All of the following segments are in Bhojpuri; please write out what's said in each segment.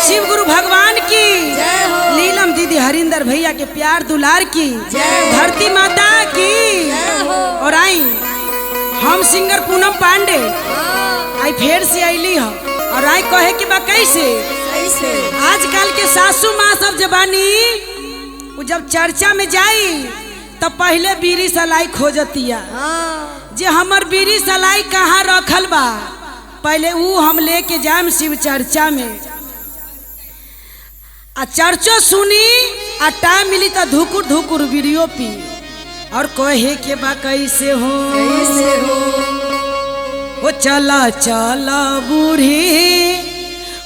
शिव गुरु भगवान की, नीलम दीदी हरिंदर भैया के प्यार दुलार की, धरती माता की। और आई हम सिंगर पूनम पांडे आई फिर से अली हो और आई कहे कि बा कैसे आजकल के सासू माँ सब जबानी जब चर्चा में जाई तब पहले बीरी सलाई खोजतिया जे हमर बीरी सलाई कहाँ रखल बा, पहले वो हम लेके जाम शिव चर्चा में आ चर्चो सुनी आ टाइम मिली तो धुकुर धुकुर वीडियो पी और कहे के बा कैसे हो वो चला चला बूढ़ी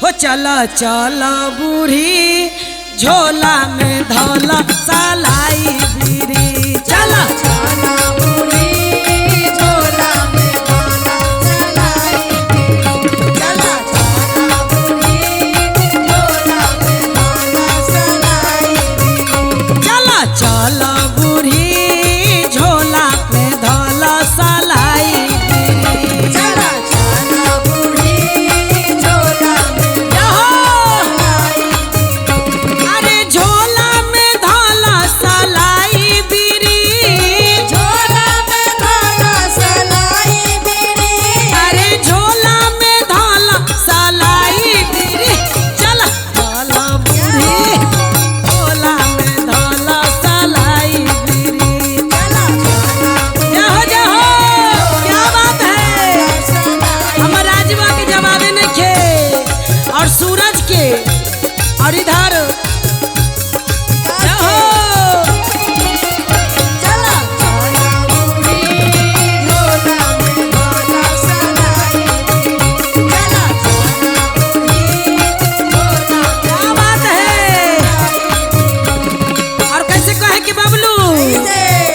हो चला चला बूढ़ी झोला में धोला सलाई बीरी चला चला बूढ़ी झोला में धोला सलाई बीरी चला चला बूढ़ी झोला में धोला सलाई बीरी चला चला बूढ़ी झोला में धोला सलाई बीरी चला चला बूढ़ी झोला में अरे झोला में धोला सलाई बीरी झोला में धोला सलाई बीरी अरे झोला में धोला सलाई बीरी चला चला बूढ़ी झोला में धोला सलाई बीरी चला जाओ जाओ क्या बात है हमर राजवा के जवाबे नहीं खे और सूरज के और इधर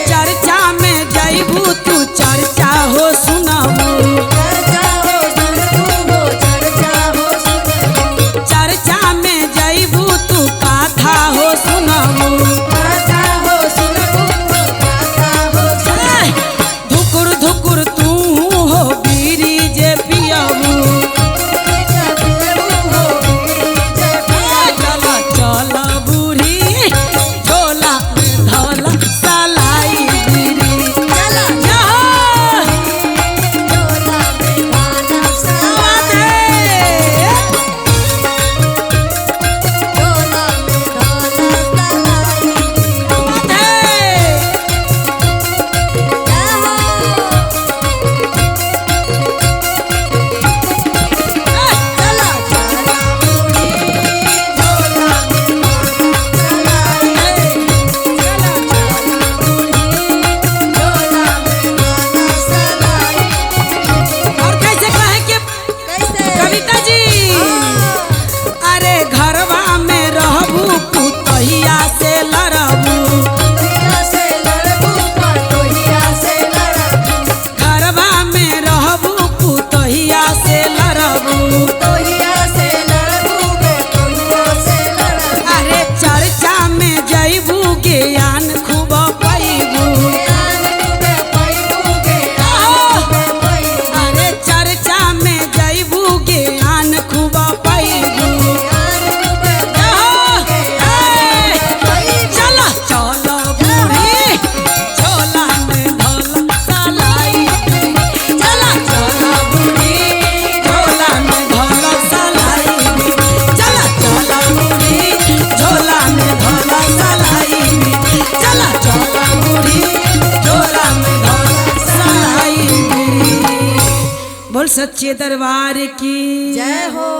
चर्चा में जईबू तू चर्चा हो सुनाबू चर्चा में जईबू तू कथा हो सुनाबू धुकुर धुकुर तू हो बीरी जे पियाबू चला चला बूढ़ी झोला में धोला सलाई बीरी चला जाओ झोला में धोला सलाई झोला में धोला और कैसे कहे कि कविता जी अरे घरवा में रहबू पुतहिया से लड़बू घरवा में रहबू पुतहिया से लड़बू अरे चर्चा में जईबू ज्ञान खूब पैबू अरे चर्चा में जईबू ज्ञान खूब पैबू चला चला बूढ़ी झोला में धोला सलाई चला चला बूढ़ी झोला में धोला सलाई चला चला बूढ़ी झोला में धोला सलाई चला चला बूढ़ी झोला में धोला सलाई बोल सच्चे दरबार की जय हो।